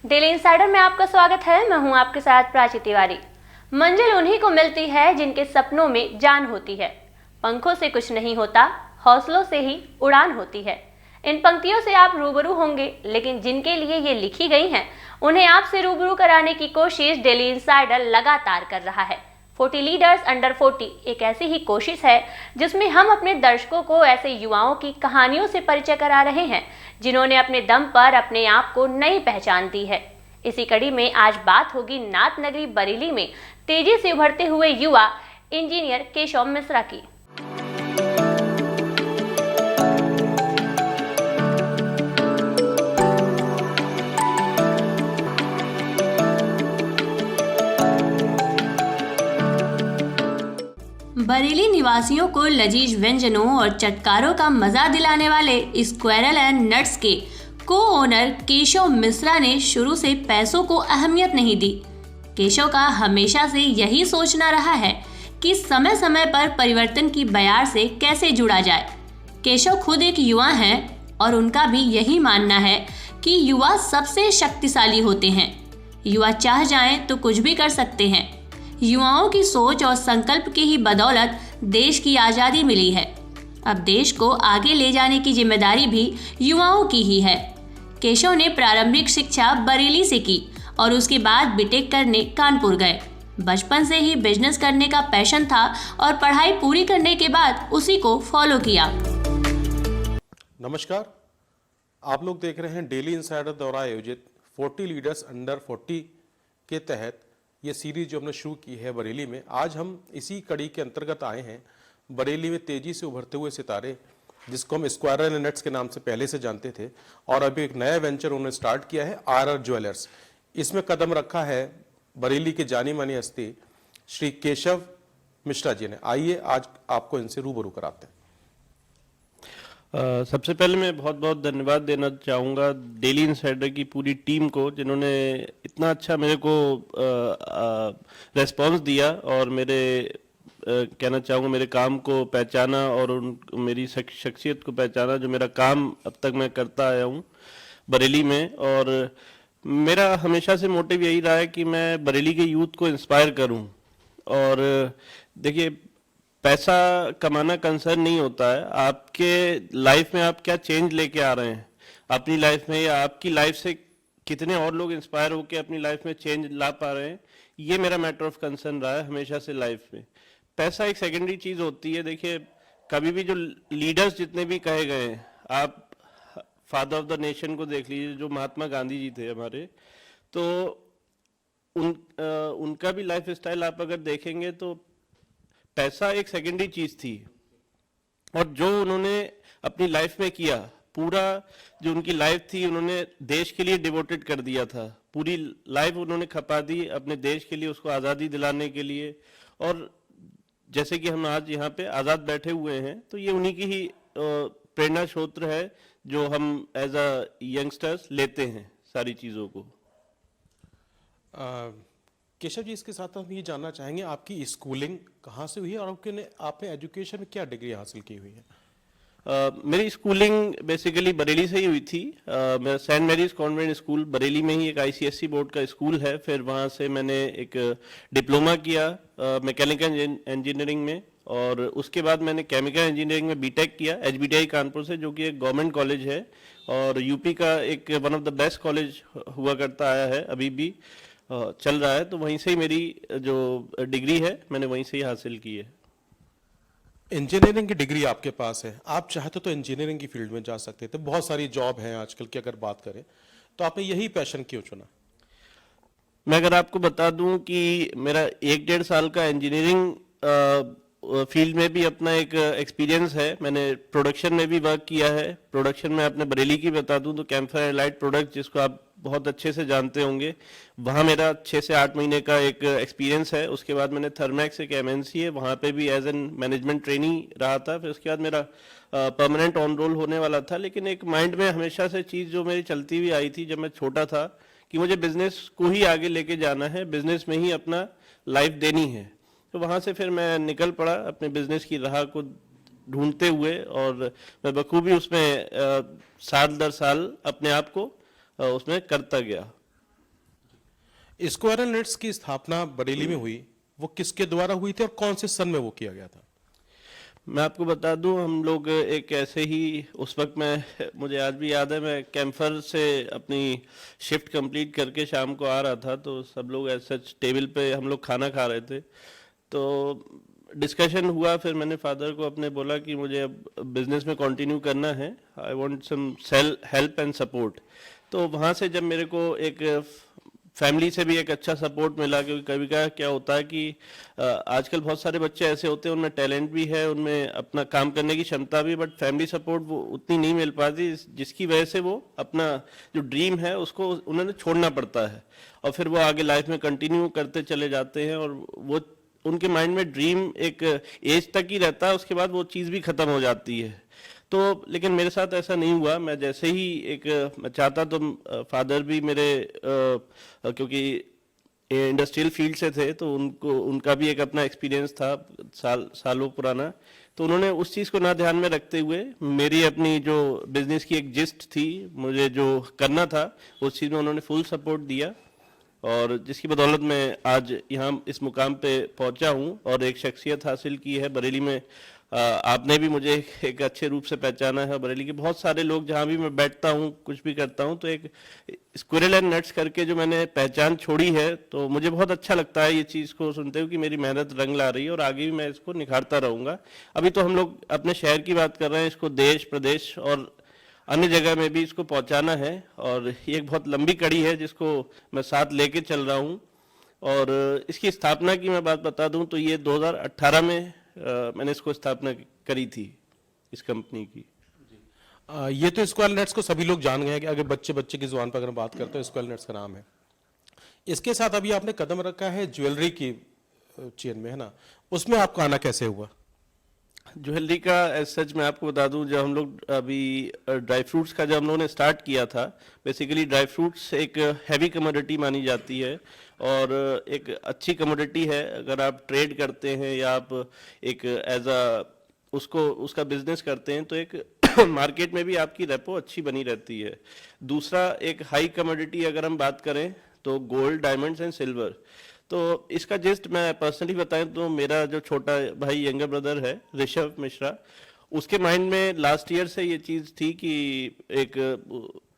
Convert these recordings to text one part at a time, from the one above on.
Daily insider में आपका स्वागत है। मैं हूं आपके साथ प्राची तिवारी। मंजिल उन्हीं को मिलती है जिनके सपनों में जान होती है। पंखों से कुछ नहीं होता, हौसलों से ही उड़ान होती है। इन पंक्तियों से आप रूबरू होंगे, लेकिन जिनके लिए ये लिखी गई हैं, उन्हें आपसे रूबरू कराने की कोशिश डेली इंसाइडर लगातार कर रहा है। 40 लीडर्स अंडर 40 एक ऐसी ही कोशिश है जिसमें हम अपने दर्शकों को ऐसे युवाओं की कहानियों से परिचय करा रहे हैं जिन्होंने अपने दम पर अपने आप को नई पहचान दी है। इसी कड़ी में आज बात होगी नाथ नगरी बरेली में तेजी से उभरते हुए युवा इंजीनियर केशव मिश्रा की। बरेली निवासियों को लजीज व्यंजनों और चटकारों का मजा दिलाने वाले स्क्वायरल एंड नट्स के को ओनर केशव मिश्रा ने शुरू से पैसों को अहमियत नहीं दी। केशव का हमेशा से यही सोचना रहा है कि समय समय पर परिवर्तन की बयार से कैसे जुड़ा जाए। केशव खुद एक युवा हैं और उनका भी यही मानना है कि युवा सबसे शक्तिशाली होते हैं। युवा चाह जाएं तो कुछ भी कर सकते हैं। युवाओं की सोच और संकल्प की ही बदौलत देश की आज़ादी मिली है। अब देश को आगे ले जाने की जिम्मेदारी भी युवाओं की ही है। केशव ने प्रारंभिक शिक्षा बरेली से की और उसके बाद बीटेक करने कानपुर गए। बचपन से ही बिजनेस करने का पैशन था और पढ़ाई पूरी करने के बाद उसी को फॉलो किया। नमस्कार, आप लोग देख रहे हैं डेली इंसाइडर द्वारा आयोजित 40 लीडर्स अंडर 40 के तहत ये सीरीज जो हमने शुरू की है बरेली में। आज हम इसी कड़ी के अंतर्गत आए हैं बरेली में तेजी से उभरते हुए सितारे, जिसको हम स्क्वायरल एंड नट्स के नाम से पहले से जानते थे, और अभी एक नया वेंचर उन्होंने स्टार्ट किया है आर ज्वेलर्स। इसमें कदम रखा है बरेली के जानी मानी हस्ती श्री केशव मिश्रा जी ने। आइए आज आपको इनसे रूबरू कराते हैं। सबसे पहले मैं बहुत बहुत धन्यवाद देना चाहूँगा डेली इंसाइडर की पूरी टीम को, जिन्होंने इतना अच्छा मेरे को रेस्पॉन्स दिया और मेरे कहना चाहूँगा मेरे काम को पहचाना और मेरी शख्सियत को पहचाना, जो मेरा काम अब तक मैं करता आया हूँ बरेली में। और मेरा हमेशा से मोटिव यही रहा है कि मैं बरेली के यूथ को इंस्पायर करूँ। और देखिए, पैसा कमाना कंसर्न नहीं होता है, आपके लाइफ में आप क्या चेंज लेके आ रहे हैं अपनी लाइफ में, या आपकी लाइफ से कितने और लोग इंस्पायर होकर अपनी लाइफ में चेंज ला पा रहे हैं, ये मेरा मैटर ऑफ कंसर्न रहा है हमेशा से लाइफ में। पैसा एक सेकेंडरी चीज़ होती है। देखिए, कभी भी जो लीडर्स जितने भी कहे गए हैं, आप फादर ऑफ द नेशन को देख लीजिए, जो महात्मा गांधी जी थे हमारे, तो उनका भी लाइफ स्टाइल आप अगर देखेंगे तो पैसा एक सेकेंडरी चीज थी। और जो उन्होंने अपनी लाइफ में किया, पूरा जो उनकी लाइफ थी उन्होंने देश के लिए डिवोटेड कर दिया था। पूरी लाइफ उन्होंने खपा दी अपने देश के लिए, उसको आज़ादी दिलाने के लिए। और जैसे कि हम आज यहाँ पे आज़ाद बैठे हुए हैं, तो ये उन्हीं की ही प्रेरणा स्रोत है जो हम एज अ यंगस्टर्स लेते हैं सारी चीज़ों को। केशव जी, इसके साथ हम ये जानना चाहेंगे आपकी स्कूलिंग कहाँ से हुई है और आपने एजुकेशन में क्या डिग्री हासिल की हुई है? मेरी स्कूलिंग बेसिकली बरेली से ही हुई थी। मेरा saint Mary's convent school Bareilly में ही एक आईसीएसई बोर्ड का स्कूल है। फिर वहाँ से मैंने एक डिप्लोमा किया मैकेनिकल इंजीनियरिंग में, और उसके बाद मैंने केमिकल इंजीनियरिंग में बीटेक किया एचबीटीआई कानपुर से, जो कि एक गवर्नमेंट कॉलेज है और यूपी का एक one of the best college हुआ करता आया है, अभी भी चल रहा है। तो वहीं से ही मेरी जो डिग्री है मैंने वहीं से ही हासिल की है। इंजीनियरिंग की डिग्री आपके पास है, आप चाहते तो इंजीनियरिंग की फील्ड में जा सकते थे, बहुत सारी जॉब है आजकल की अगर बात करें, तो आपने यही पैशन क्यों चुना? मैं अगर आपको बता दूं कि मेरा 1-1.5 साल का इंजीनियरिंग फील्ड में भी अपना एक एक्सपीरियंस है। मैंने प्रोडक्शन में भी वर्क किया है। प्रोडक्शन में अपने बरेली की बता दूं तो कैम्फर एलाइट प्रोडक्ट, जिसको आप बहुत अच्छे से जानते होंगे, वहाँ मेरा 6 से 8 महीने का एक एक्सपीरियंस है। उसके बाद मैंने थर्मैक्स एक एमएनसी है, वहाँ पे भी एज एन मैनेजमेंट ट्रेनी रहा था। फिर उसके बाद मेरा परमानेंट ऑन रोल होने वाला था। लेकिन एक माइंड में हमेशा से चीज़ जो मेरी चलती हुई आई थी जब मैं छोटा था, कि मुझे बिजनेस को ही आगे लेके जाना है, बिजनेस में ही अपना लाइफ देनी है। तो वहाँ से फिर मैं निकल पड़ा अपने बिजनेस की राह को ढूंढते हुए, और मैं बखूबी उसमें साल दर साल अपने आप को उसमें करता गया। स्क्वायर नेट्स की स्थापना बरेली में हुई, वो किसके द्वारा हुई थी और कौन से सन में वो किया गया था? मैं आपको बता दूं, हम लोग एक ऐसे ही, उस वक्त मुझे आज भी याद है, मैं कैंफर से अपनी शिफ्ट कंप्लीट करके शाम को आ रहा था, तो सब लोग ऐसे टेबल पे हम लोग खाना खा रहे थे, तो डिस्कशन हुआ। फिर मैंने फादर को अपने बोला कि मुझे अब बिजनेस में कंटिन्यू करना है, I want some help and support. तो वहाँ से जब मेरे को एक फैमिली से भी एक अच्छा सपोर्ट मिला, क्योंकि कभी क्या होता है कि आजकल बहुत सारे बच्चे ऐसे होते हैं, उनमें टैलेंट भी है, उनमें अपना काम करने की क्षमता भी, बट फैमिली सपोर्ट वो उतनी नहीं मिल पाती, जिसकी वजह से वो अपना जो ड्रीम है उसको उन्होंने छोड़ना पड़ता है, और फिर वो आगे लाइफ में कंटिन्यू करते चले जाते हैं, और वो उनके माइंड में ड्रीम एक एज तक ही रहता है, उसके बाद वो चीज़ भी ख़त्म हो जाती है। तो लेकिन मेरे साथ ऐसा नहीं हुआ। मैं जैसे ही मैं चाहता, तो फादर भी मेरे क्योंकि इंडस्ट्रियल फील्ड से थे, तो उनका भी एक अपना एक्सपीरियंस था सालों पुराना, तो उन्होंने उस चीज़ को ना ध्यान में रखते हुए मेरी अपनी जो बिजनेस की एक जिस्ट थी, मुझे जो करना था, उस चीज़ में उन्होंने फुल सपोर्ट दिया, और जिसकी बदौलत मैं आज यहाँ इस मुकाम पे पहुँचा हूँ और एक शख्सियत हासिल की है बरेली में। आपने भी मुझे एक अच्छे रूप से पहचाना है। बरेली के बहुत सारे लोग, जहाँ भी मैं बैठता हूँ, कुछ भी करता हूँ, तो एक स्क्विरल एंड नट्स करके जो मैंने पहचान छोड़ी है, तो मुझे बहुत अच्छा लगता है ये चीज़ को सुनते हुए कि मेरी मेहनत रंग ला रही है, और आगे भी मैं इसको निखारता रहूँगा। अभी तो हम लोग अपने शहर की बात कर रहे हैं, इसको देश प्रदेश और अन्य जगह में भी इसको पहुंचाना है, और ये एक बहुत लंबी कड़ी है जिसको मैं साथ लेके चल रहा हूं। और इसकी स्थापना की मैं बात बता दूं, तो ये 2018 में मैंने इसको स्थापना करी थी, इस कंपनी की। ये तो स्क्वायर नेट्स को सभी लोग जान गए हैं कि अगर बच्चे की जुबान पर अगर बात करते हैं, स्क्वायर नेट्स का नाम है। इसके साथ अभी आपने कदम रखा है ज्वेलरी की चेन में, है ना? उसमें आपका आना कैसे हुआ? ज्वेलरी का एज सच मैं आपको बता दूं, जब हम लोग अभी ड्राई फ्रूट्स का जब हम लोगों ने स्टार्ट किया था, बेसिकली ड्राई फ्रूट्स एक हैवी कमोडिटी मानी जाती है, और एक अच्छी कमोडिटी है। अगर आप ट्रेड करते हैं या आप एक एज उसका बिजनेस करते हैं, तो एक मार्केट में भी आपकी रेपो अच्छी बनी रहती है। दूसरा, एक हाई कमोडिटी अगर हम बात करें, तो गोल्ड, डायमंड्स एंड सिल्वर। तो इसका जस्ट मैं पर्सनली बताएं तो मेरा जो छोटा भाई, यंगर ब्रदर है, ऋषभ मिश्रा, उसके माइंड में लास्ट ईयर से ये चीज़ थी कि एक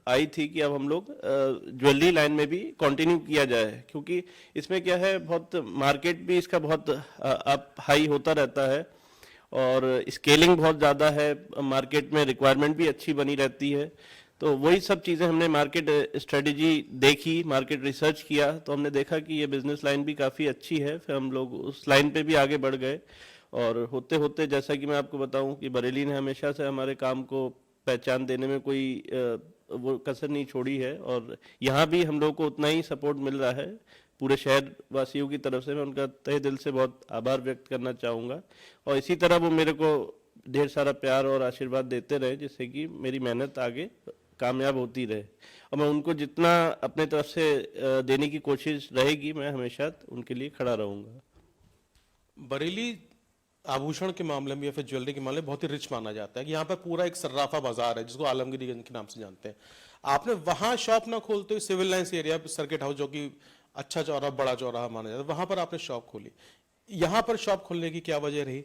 आई थी कि अब हम लोग ज्वेलरी लाइन में भी कंटिन्यू किया जाए, क्योंकि इसमें क्या है, बहुत मार्केट भी इसका बहुत अप हाई होता रहता है, और स्केलिंग बहुत ज़्यादा है, मार्केट में रिक्वायरमेंट भी अच्छी बनी रहती है। तो वही सब चीज़ें हमने मार्केट स्ट्रेटजी देखी, मार्केट रिसर्च किया, तो हमने देखा कि ये बिजनेस लाइन भी काफ़ी अच्छी है। फिर हम लोग उस लाइन पे भी आगे बढ़ गए, और होते होते, जैसा कि मैं आपको बताऊं, कि बरेली ने हमेशा से हमारे काम को पहचान देने में कोई वो कसर नहीं छोड़ी है, और यहाँ भी हम लोग को उतना ही सपोर्ट मिल रहा है पूरे शहर वासियों की तरफ से। मैं उनका तहे दिल से बहुत आभार व्यक्त करना चाहूँगा, और इसी तरह वो मेरे को ढेर सारा प्यार और आशीर्वाद देते रहे, जिससे कि मेरी मेहनत आगे कामयाब होती रहे, और मैं उनको जितना अपने तरफ से देने की कोशिश रहेगी, मैं हमेशा उनके लिए खड़ा रहूँगा। बरेली आभूषण के मामले में या फिर ज्वेलरी के मामले में बहुत ही रिच माना जाता है कि यहाँ पर पूरा एक सर्राफा बाजार है, जिसको आलमगीरगंज के नाम से जानते हैं। आपने वहाँ शॉप ना खोलते हुए civil lines area, circuit house, जो कि अच्छा चौराहा, बड़ा चौराहा माना जाता है, वहाँ पर आपने शॉप खोली। यहाँ पर शॉप खोलने की क्या वजह रही?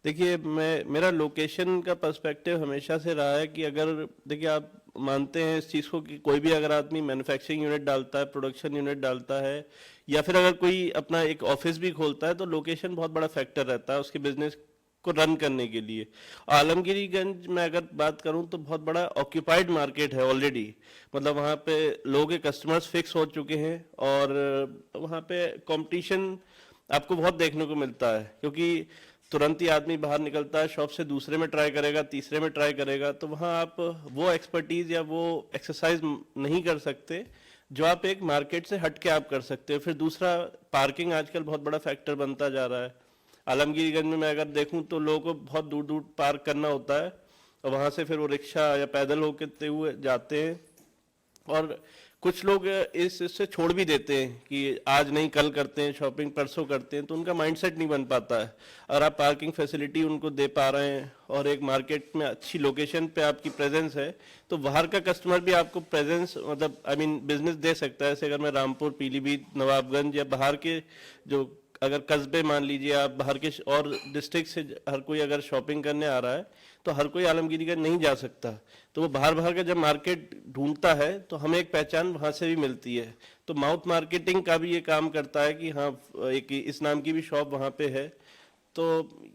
देखिए, मेरा लोकेशन का पर्सपेक्टिव हमेशा से रहा है कि अगर, देखिए, आप मानते हैं इस चीज़ को कि कोई भी अगर आदमी मैन्युफैक्चरिंग यूनिट डालता है, प्रोडक्शन यूनिट डालता है, या फिर अगर कोई अपना एक ऑफिस भी खोलता है, तो लोकेशन बहुत बड़ा फैक्टर रहता है उसके बिजनेस को रन करने के लिए। आलमगीरगंज में अगर बात करूं, तो बहुत बड़ा ऑक्यूपाइड मार्केट है ऑलरेडी, मतलब वहाँ पे लोगों के कस्टमर्स फिक्स हो चुके हैं, और वहाँ पे कंपटीशन आपको बहुत देखने को मिलता है, क्योंकि तुरंत ही आदमी बाहर निकलता है, शॉप से दूसरे में ट्राई करेगा, तीसरे में ट्राई करेगा, तो वहाँ आप वो एक्सपर्टीज या वो एक्सरसाइज नहीं कर सकते जो आप एक मार्केट से हट के आप कर सकते हो। फिर दूसरा, पार्किंग आजकल बहुत बड़ा फैक्टर बनता जा रहा है। आलमगीरगंज में मैं अगर देखूं, तो लोगों को बहुत दूर दूर पार्क करना होता है, और वहाँ से फिर वो रिक्शा या पैदल होते हुए जाते हैं, और कुछ लोग इससे छोड़ भी देते हैं कि आज नहीं कल करते हैं शॉपिंग, परसों करते हैं, तो उनका माइंडसेट नहीं बन पाता है। और आप पार्किंग फैसिलिटी उनको दे पा रहे हैं और एक मार्केट में अच्छी लोकेशन पे आपकी प्रेजेंस है, तो बाहर का कस्टमर भी आपको प्रेजेंस मतलब बिजनेस दे सकता है। जैसे अगर मैं रामपुर, पीलीभीत, नवाबगंज या बाहर के जो अगर कस्बे मान लीजिए आप, बाहर के और डिस्ट्रिक्ट से हर कोई अगर शॉपिंग करने आ रहा है, तो हर कोई आलमगीरी का नहीं जा सकता, तो वो बाहर बाहर का जब मार्केट ढूंढता है तो हमें एक पहचान वहाँ से भी मिलती है। तो माउथ मार्केटिंग का भी ये काम करता है कि हाँ, एक इस नाम की भी शॉप वहाँ पे है। तो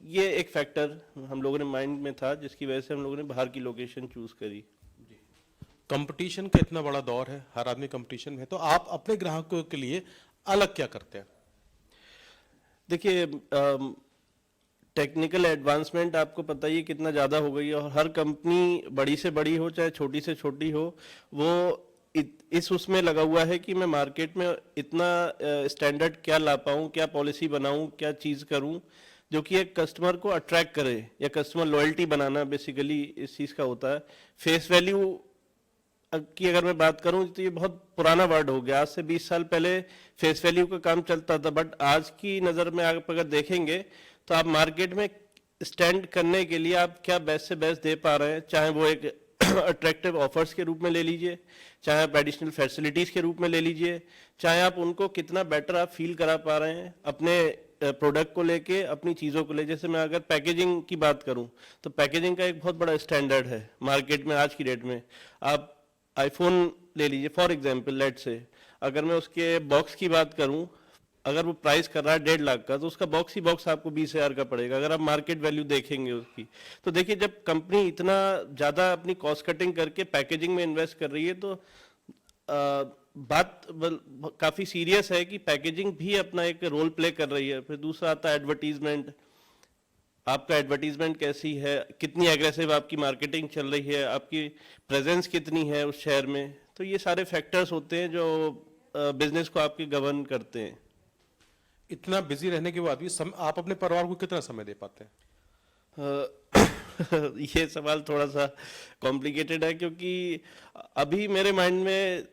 ये एक फैक्टर हम लोगों ने माइंड में था, जिसकी वजह से हम लोगों ने बाहर की लोकेशन चूज करी। कंपटीशन का इतना बड़ा दौर है, हर आदमी कंपटीशन में है, तो आप अपने ग्राहकों के लिए अलग क्या करते हैं? देखिए, टेक्निकल एडवांसमेंट आपको पता ही है कितना ज़्यादा हो गई है, और हर कंपनी बड़ी से बड़ी हो चाहे छोटी से छोटी हो, वो इस उसमें लगा हुआ है कि मैं मार्केट में इतना स्टैंडर्ड क्या ला पाऊँ, क्या पॉलिसी बनाऊँ, क्या चीज़ करूँ जो कि एक कस्टमर को अट्रैक्ट करे, या कस्टमर लॉयल्टी बनाना बेसिकली इस चीज़ का होता है। फेस वैल्यू की अगर मैं बात करूं तो ये बहुत पुराना वर्ड हो गया। आज से 20 साल पहले फेस वैल्यू का काम चलता था, बट आज की नज़र में आप अगर देखेंगे तो आप मार्केट में स्टैंड करने के लिए आप क्या बेस्ट से बेस्ट दे पा रहे हैं, चाहे वो एक अट्रैक्टिव ऑफर्स के रूप में ले लीजिए, चाहे आप एडिशनल फैसिलिटीज़ के रूप में ले लीजिए, चाहे आप उनको कितना बेटर आप फील करा पा रहे हैं अपने प्रोडक्ट को लेके, अपनी चीज़ों को ले। जैसे मैं अगर पैकेजिंग की बात करूं तो पैकेजिंग का एक बहुत बड़ा स्टैंडर्ड है मार्केट में आज की डेट में। आप आईफोन ले लीजिए फॉर एग्जांपल, लेट से अगर मैं उसके बॉक्स की बात करूं, अगर वो प्राइस कर रहा है 1.5 लाख का, तो उसका बॉक्स ही बॉक्स आपको 20,000 का पड़ेगा अगर आप मार्केट वैल्यू देखेंगे उसकी। तो देखिए, जब कंपनी इतना ज़्यादा अपनी कॉस्ट कटिंग करके पैकेजिंग में इन्वेस्ट कर रही है, तो बात काफ़ी सीरियस है कि पैकेजिंग भी अपना एक रोल प्ले कर रही है। फिर दूसरा आता है एडवर्टीजमेंट। आपका एडवर्टीजमेंट कैसी है, कितनी एग्रेसिव आपकी मार्केटिंग चल रही है, आपकी प्रेजेंस कितनी है उस शहर में, तो ये सारे फैक्टर्स होते हैं जो बिजनेस को आपके गवर्न करते हैं। इतना बिजी रहने के बाद भी आप अपने परिवार को कितना समय दे पाते हैं? ये सवाल थोड़ा सा कॉम्प्लिकेटेड है, क्योंकि अभी मेरे माइंड में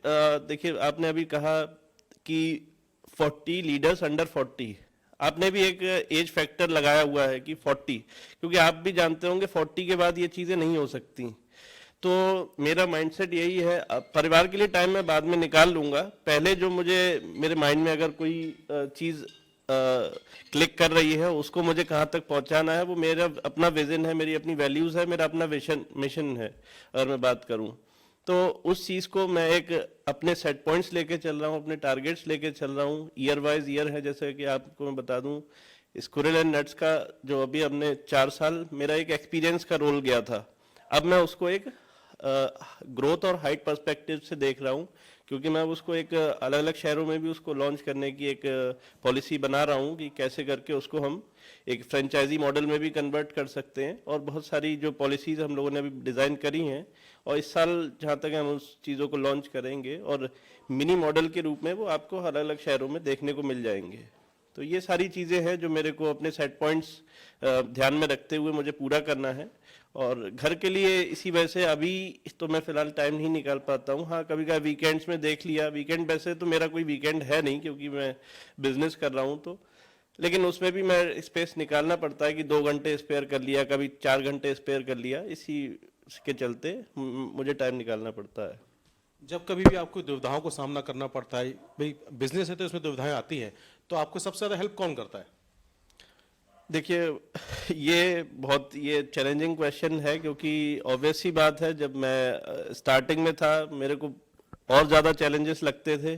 देखिए, आपने अभी कहा कि 40 लीडर्स अंडर 40, आपने भी एक एज फैक्टर लगाया हुआ है कि 40, क्योंकि आप भी जानते होंगे 40 के बाद ये चीज़ें नहीं हो सकती। तो मेरा माइंडसेट यही है, परिवार के लिए टाइम मैं बाद में निकाल लूँगा, पहले जो मुझे मेरे माइंड में अगर कोई चीज़ क्लिक कर रही है, उसको मुझे कहाँ तक पहुँचाना है, वो मेरा अपना विजन है, मेरी अपनी वैल्यूज़ है, मेरा अपना मिशन है। अगर मैं बात करूँ तो उस चीज़ को मैं एक अपने सेट पॉइंट्स लेके चल रहा हूँ, अपने टारगेट्स लेके चल रहा हूँ, ईयर वाइज ईयर है। जैसे कि आपको मैं बता दूँ, स्क्विरल एंड नट्स का जो अभी हमने 4 साल मेरा एक एक्सपीरियंस का रोल गया था, अब मैं उसको एक ग्रोथ और हाइट पर्सपेक्टिव से देख रहा हूँ, क्योंकि मैं उसको एक अलग अलग शहरों में भी उसको लॉन्च करने की एक पॉलिसी बना रहा हूँ कि कैसे करके उसको हम एक फ्रेंचाइजी मॉडल में भी कन्वर्ट कर सकते हैं। और बहुत सारी जो पॉलिसीज़ हम लोगों ने अभी डिज़ाइन करी हैं, और इस साल जहाँ तक हम उस चीज़ों को लॉन्च करेंगे, और मिनी मॉडल के रूप में वो आपको अलग अलग शहरों में देखने को मिल जाएंगे। तो ये सारी चीज़ें हैं जो मेरे को अपने सेट पॉइंट्स ध्यान में रखते हुए मुझे पूरा करना है। और घर के लिए इसी वजह से अभी तो मैं फ़िलहाल टाइम नहीं निकाल पाता हूँ। हाँ, कभी कभी वीकेंड्स में देख लिया। वीकेंड वैसे तो मेरा कोई वीकेंड है नहीं, क्योंकि मैं बिजनेस कर रहा हूँ, तो लेकिन उसमें भी मैं स्पेस निकालना पड़ता है कि 2 घंटे स्पेयर कर लिया, कभी 4 घंटे स्पेयर कर लिया, इसी के चलते मुझे टाइम निकालना पड़ता है। जब कभी भी आपको दुविधाओं को सामना करना पड़ता है, भाई बिजनेस है तो इसमें दुविधाएं आती हैं, तो आपको सबसे ज़्यादा हेल्प कौन करता है? देखिए, ये चैलेंजिंग क्वेश्चन है, क्योंकि ऑब्वियस सी बात है, जब मैं स्टार्टिंग में था मेरे को और ज़्यादा चैलेंजेस लगते थे।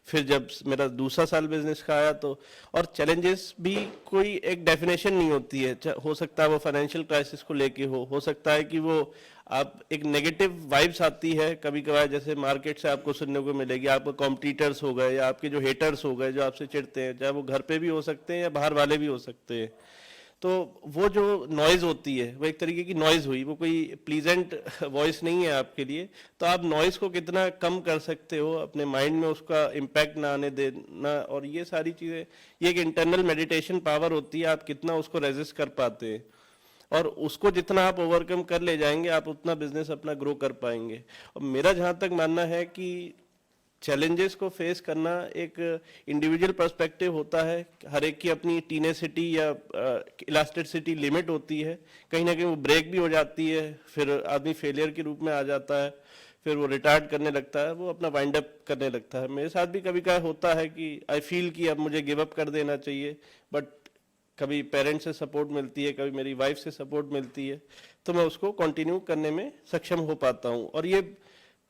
फिर जब मेरा दूसरा साल बिजनेस का आया तो, और चैलेंजेस भी कोई एक डेफिनेशन नहीं होती है। हो सकता है वो फाइनेंशियल क्राइसिस को लेके हो सकता है कि वो आप एक नेगेटिव वाइब्स आती है कभी कभार, जैसे मार्केट से आपको सुनने को मिलेगी, आपके कॉम्पिटिटर्स हो गए या आपके जो हेटर्स हो गए जो आपसे चिढ़ते हैं, चाहे वो घर पे भी हो सकते हैं या बाहर वाले भी हो सकते हैं। तो वो जो नॉइज़ होती है वो एक तरीके की नॉइज़ हुई, वो कोई प्लीजेंट वॉइस नहीं है आपके लिए। तो आप नॉइज़ को कितना कम कर सकते हो, अपने माइंड में उसका इम्पैक्ट ना आने देना, और ये सारी चीज़ें, ये एक इंटरनल मेडिटेशन पावर होती है, आप कितना उसको रेजिस्ट कर पाते हैं, और उसको जितना आप ओवरकम कर ले जाएंगे, आप उतना बिजनेस अपना ग्रो कर पाएंगे। और मेरा जहाँ तक मानना है कि चैलेंजेस को फेस करना एक इंडिविजुअल पर्सपेक्टिव होता है। हर एक की अपनी टीनेसिटी या इलास्टिसिटी लिमिट होती है, कहीं ना कहीं वो ब्रेक भी हो जाती है, फिर आदमी फेलियर के रूप में आ जाता है, फिर वो रिटार्ड करने लगता है, वो अपना वाइंड अप करने लगता है। मेरे साथ भी कभी कभी होता है कि आई फील कि अब मुझे गिव अप कर देना चाहिए, बट कभी पेरेंट्स से सपोर्ट मिलती है, कभी मेरी वाइफ से सपोर्ट मिलती है, तो मैं उसको कंटिन्यू करने में सक्षम हो पाता हूँ। और ये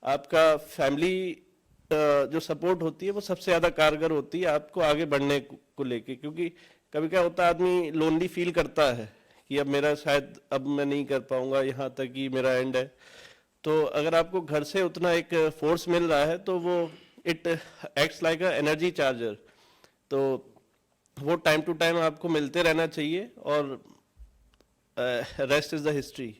आपका फैमिली जो सपोर्ट होती है वो सबसे ज़्यादा कारगर होती है आपको आगे बढ़ने को लेके, क्योंकि कभी क्या होता है आदमी लोनली फील करता है कि अब मेरा शायद अब मैं नहीं कर पाऊंगा, यहाँ तक ही मेरा एंड है। तो अगर आपको घर से उतना एक फोर्स मिल रहा है तो वो it acts like a energy charger, तो वो टाइम टू टाइम आपको मिलते रहना चाहिए, और रेस्ट इज द हिस्ट्री।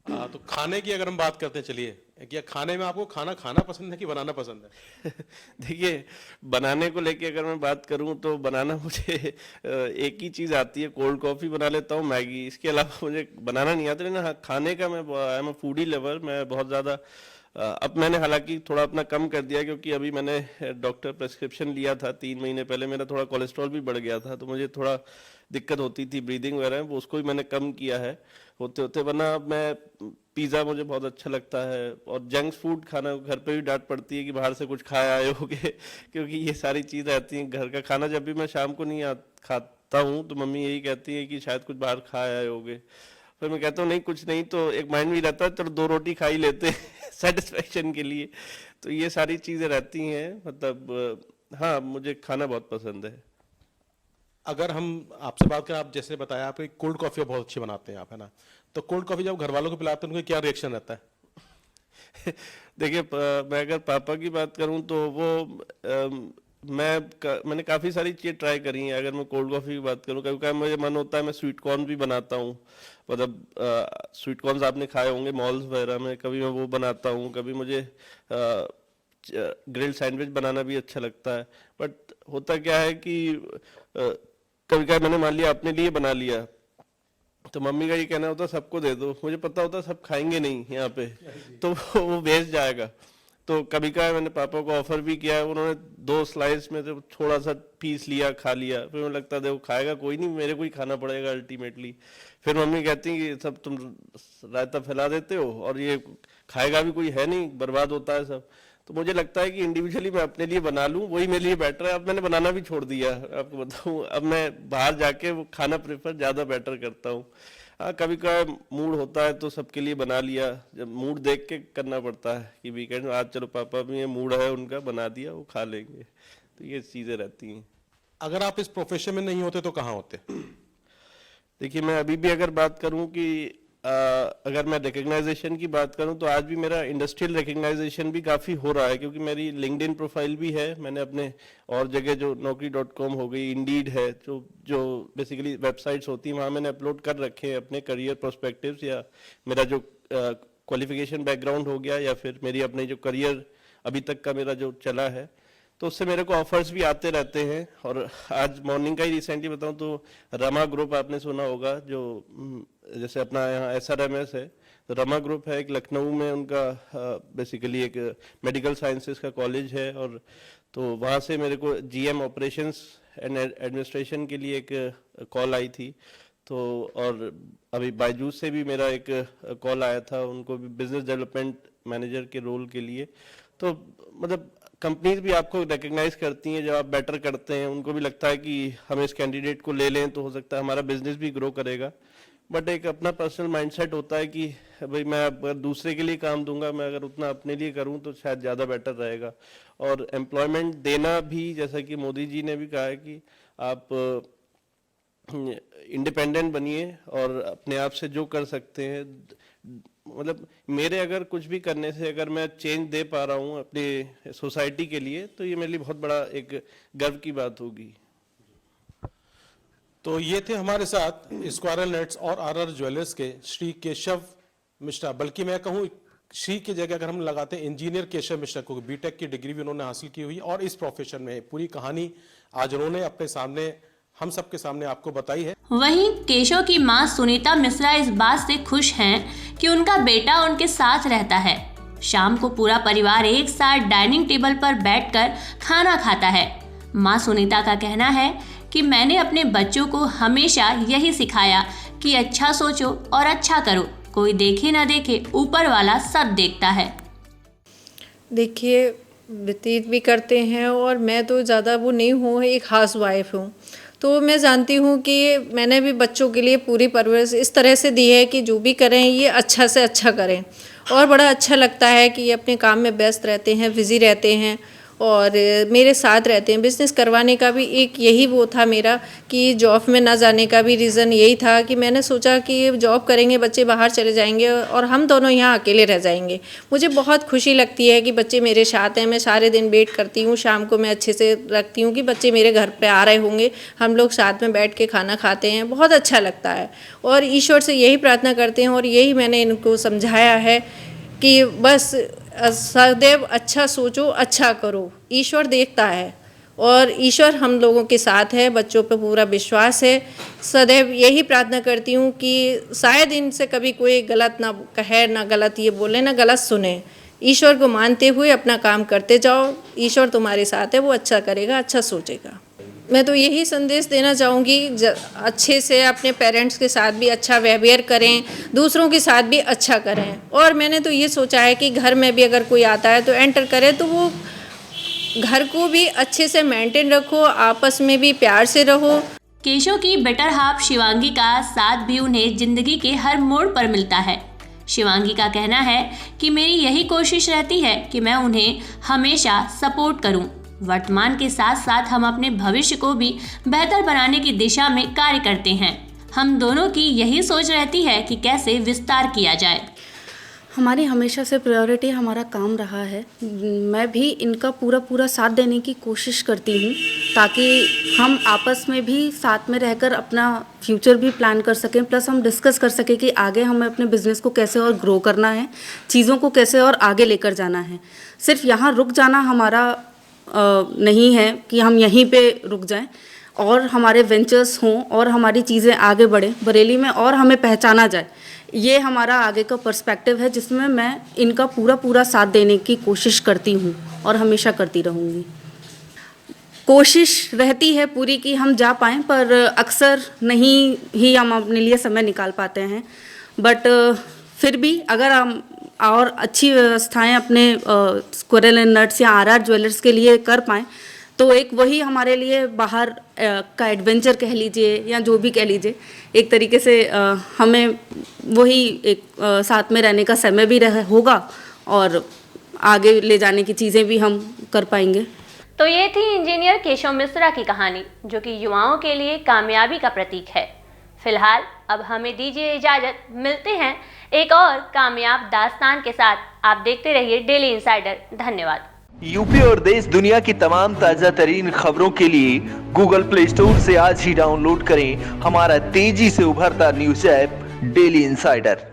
तो खाने की अगर हम बात करते हैं, चलिए, क्या खाने में आपको खाना खाना पसंद है कि बनाना पसंद है? देखिए, बनाने को लेके अगर मैं बात करूं तो बनाना मुझे एक ही चीज़ आती है, कोल्ड कॉफ़ी बना लेता हूं, मैगी, इसके अलावा मुझे बनाना नहीं आता। लेकिन हाँ, खाने का मैं I am a foodie lover, मैं बहुत ज़्यादा अब मैंने हालांकि थोड़ा अपना कम कर दिया, क्योंकि अभी मैंने डॉक्टर प्रेस्क्रिप्शन लिया था 3 महीने पहले, मेरा थोड़ा कोलेस्ट्रॉल भी बढ़ गया था, तो मुझे थोड़ा दिक्कत होती थी ब्रीदिंग वगैरह, वो उसको भी मैंने कम किया है होते होते। वरना मैं पिज़्ज़ा मुझे बहुत अच्छा लगता है, और जंक फूड खाना, घर पे भी डांट पड़ती है कि बाहर से कुछ खाए आए होगे क्योंकि ये सारी चीज़ रहती हैं। घर का खाना जब भी मैं शाम को नहीं खाता हूँ तो मम्मी यही कहती है कि शायद कुछ बाहर खाए आए होगे, फिर मैं कहता हूँ नहीं कुछ नहीं, तो एक माइंड भी रहता है चलो 2 रोटी खा ही लेते हैं सेटिस्फेक्शन के लिए। तो ये सारी चीज़ें रहती हैं, मतलब हाँ, मुझे खाना बहुत पसंद है। अगर हम आपसे बात करें, आप जैसे बताया आप कोल्ड कॉफ़ी बहुत अच्छी बनाते हैं आप, है ना? तो कोल्ड कॉफ़ी जब घर वालों को पिलाते हैं उनका क्या रिएक्शन रहता है? देखिए, मैं अगर पापा की बात करूं तो वो मैंने काफ़ी सारी चीज़ें ट्राई करी हैं। अगर मैं कोल्ड कॉफ़ी की बात करूं, कभी कभी मुझे मन होता है मैं स्वीट कॉर्न भी बनाता हूं, मतलब स्वीट कॉर्न्स आपने खाए होंगे मॉल्स वगैरह में, कभी मैं वो बनाता हूं, कभी मुझे ग्रिल्ड सैंडविच बनाना भी अच्छा लगता है। बट होता क्या है कि कभी कभी मैंने मान लिया अपने लिए बना लिया, तो मम्मी का ये कहना होता है सबको दे दो, मुझे पता होता है सब खाएंगे नहीं यहाँ पे, तो वो वेस्ट जाएगा। तो कभी कभी मैंने पापा को ऑफर भी किया है, उन्होंने 2 स्लाइस में से थोड़ा सा पीस लिया, खा लिया, फिर मुझे लगता है देखो खाएगा कोई नहीं, मेरे को ही खाना पड़ेगा अल्टीमेटली। फिर मम्मी कहती है कि सब तुम रायता फैला देते हो और ये खाएगा भी कोई है नहीं, बर्बाद होता है सब। तो मुझे लगता है कि इंडिविजुअली मैं अपने लिए बना लूं, वही मेरे लिए बेटर है। अब मैंने बनाना भी छोड़ दिया, आपको बताऊं, अब मैं बाहर जाके वो खाना प्रेफर ज़्यादा बेटर करता हूं। हाँ, कभी कभी मूड होता है तो सबके लिए बना लिया, जब मूड देख के करना पड़ता है कि वीकेंड में आज चलो पापा भी ये मूड है उनका, बना दिया, वो खा लेंगे, तो ये चीज़ें रहती हैं। अगर आप इस प्रोफेशन में नहीं होते तो कहाँ होते? देखिए, मैं अभी भी अगर बात करूं कि अगर मैं रिकग्नाइजेशन की बात करूं तो आज भी मेरा इंडस्ट्रियल रिकग्नाइजेशन भी काफ़ी हो रहा है, क्योंकि मेरी लिंक्डइन प्रोफाइल भी है। मैंने अपने और जगह जो naukri.com हो गई, इंडीड है, जो बेसिकली वेबसाइट्स होती हैं, वहाँ मैंने अपलोड कर रखे हैं अपने करियर प्रोस्पेक्टिव्स, या मेरा जो क्वालिफिकेशन बैकग्राउंड हो गया, या फिर मेरी अपनी जो करियर अभी तक का मेरा जो चला है, तो उससे मेरे को ऑफर्स भी आते रहते हैं। और आज मॉर्निंग का ही रिसेंटली बताऊं तो रमा ग्रुप आपने सुना होगा, जो जैसे अपना यहाँ SRMS है, तो रमा ग्रुप है एक लखनऊ में, उनका बेसिकली एक मेडिकल साइंसेस का कॉलेज है, और तो वहाँ से मेरे को GM ऑपरेशंस एंड एडमिनिस्ट्रेशन के लिए एक कॉल आई थी। तो और अभी बायजूस से भी मेरा एक कॉल आया था, उनको भी बिजनेस डेवलपमेंट मैनेजर के रोल के लिए। तो मतलब कंपनीज भी आपको रिकग्नाइज करती हैं जब आप बेटर करते हैं, उनको भी लगता है कि हम इस कैंडिडेट को ले लें तो हो सकता है हमारा बिजनेस भी ग्रो करेगा। बट एक अपना पर्सनल माइंडसेट होता है कि भाई मैं अगर दूसरे के लिए काम दूंगा, मैं अगर उतना अपने लिए करूं तो शायद ज़्यादा बेटर रहेगा। और एम्प्लॉयमेंट देना भी, जैसा कि मोदी जी ने भी कहा है कि आप इंडिपेंडेंट बनिए और अपने आप से जो कर सकते हैं, मतलब मेरे अगर कुछ भी करने से अगर मैं चेंज दे पा रहा हूँ अपनी सोसाइटी के लिए, तो ये मेरे लिए बहुत बड़ा एक गर्व की बात होगी। तो ये थे हमारे साथ स्क्वायरल नेट्स और RR ज्वेलर्स के श्री केशव मिश्रा, बल्कि मैं कहूँ श्री की जगह अगर हम लगाते हैं इंजीनियर केशव मिश्रा को, बीटेक की डिग्री भी उन्होंने हासिल की हुई, और इस प्रोफेशन में पूरी कहानी आज उन्होंने अपने सामने, हम सबके सामने आपको बताई है। वहीं केशव की मां सुनीता मिश्रा इस बात से खुश हैं कि उनका बेटा उनके साथ रहता है। शाम को पूरा परिवार एक साथ डाइनिंग टेबल पर बैठकर खाना खाता है। माँ सुनीता का कहना है कि मैंने अपने बच्चों को हमेशा यही सिखाया कि अच्छा सोचो और अच्छा करो, कोई देखे ना देखे ऊपर वाला सब देखता है। देखिए, व्यतीत भी करते हैं और मैं तो ज़्यादा वो नहीं हूँ, एक हाउस वाइफ हूँ, तो मैं जानती हूँ कि मैंने भी बच्चों के लिए पूरी परवरिश इस तरह से दी है कि जो भी करें ये अच्छा से अच्छा करें। और बड़ा अच्छा लगता है कि ये अपने काम में व्यस्त रहते हैं, बिज़ी रहते हैं और मेरे साथ रहते हैं। बिज़नेस करवाने का भी एक यही वो था मेरा कि जॉब में ना जाने का भी रीज़न यही था कि मैंने सोचा कि जॉब करेंगे, बच्चे बाहर चले जाएंगे और हम दोनों यहाँ अकेले रह जाएंगे। मुझे बहुत खुशी लगती है कि बच्चे मेरे साथ हैं। मैं सारे दिन वेट करती हूँ, शाम को मैं अच्छे से रखती हूँ कि बच्चे मेरे घर पे आ रहे होंगे, हम लोग साथ में बैठ के खाना खाते हैं, बहुत अच्छा लगता है। और ईश्वर से यही प्रार्थना करते हैं और यही मैंने इनको समझाया है कि बस सदैव अच्छा सोचो, अच्छा करो, ईश्वर देखता है और ईश्वर हम लोगों के साथ है। बच्चों पे पूरा विश्वास है। सदैव यही प्रार्थना करती हूँ कि शायद इनसे कभी कोई गलत ना कहे, ना गलत ये बोले, ना गलत सुने। ईश्वर को मानते हुए अपना काम करते जाओ, ईश्वर तुम्हारे साथ है, वो अच्छा करेगा, अच्छा सोचेगा। मैं तो यही संदेश देना चाहूँगी, अच्छे से अपने पेरेंट्स के साथ भी अच्छा व्यवहार करें, दूसरों के साथ भी अच्छा करें। और मैंने तो ये सोचा है कि घर में भी अगर कोई आता है तो एंटर करे तो वो घर को भी अच्छे से मेंटेन रखो, आपस में भी प्यार से रहो। केशव की बेटर हाफ शिवांगी का साथ भी उन्हें जिंदगी के हर मोड़ पर मिलता है। शिवांगी का कहना है कि मेरी यही कोशिश रहती है कि मैं उन्हें हमेशा सपोर्ट करूं। वर्तमान के साथ साथ हम अपने भविष्य को भी बेहतर बनाने की दिशा में कार्य करते हैं। हम दोनों की यही सोच रहती है कि कैसे विस्तार किया जाए। हमारी हमेशा से प्रायोरिटी हमारा काम रहा है। मैं भी इनका पूरा साथ देने की कोशिश करती हूँ ताकि हम आपस में भी साथ में रहकर अपना फ्यूचर भी प्लान कर सकें, प्लस हम डिस्कस कर सकें कि आगे हमें अपने बिज़नेस को कैसे और ग्रो करना है, चीज़ों को कैसे और आगे लेकर जाना है। सिर्फ यहाँ रुक जाना हमारा नहीं है कि हम यहीं पे रुक जाएं और हमारे वेंचर्स हों और हमारी चीज़ें आगे बढ़ें बरेली में और हमें पहचाना जाए। ये हमारा आगे का पर्सपेक्टिव है जिसमें मैं इनका पूरा साथ देने की कोशिश करती हूँ और हमेशा करती रहूँगी। कोशिश रहती है पूरी कि हम जा पाएँ, पर अक्सर नहीं ही हम अपने लिए समय निकाल पाते हैं। बट फिर भी अगर हम और अच्छी व्यवस्थाएं अपने स्क्वायरल एंड नट्स या आरआर ज्वेलर्स के लिए कर पाएँ तो एक वही हमारे लिए बाहर का एडवेंचर कह लीजिए या जो भी कह लीजिए, एक तरीके से हमें वही एक साथ में रहने का समय भी होगा और आगे ले जाने की चीज़ें भी हम कर पाएंगे। तो ये थी इंजीनियर केशव मिश्रा की कहानी, जो कि युवाओं के लिए कामयाबी का प्रतीक है। फिलहाल अब हमें दीजिए इजाजत, मिलते हैं एक और कामयाब दास्तान के साथ। आप देखते रहिए डेली इंसाइडर। धन्यवाद। यूपी और देश दुनिया की तमाम ताजा तरीन खबरों के लिए गूगल प्ले स्टोर से आज ही डाउनलोड करें हमारा तेजी से उभरता न्यूज ऐप डेली इंसाइडर।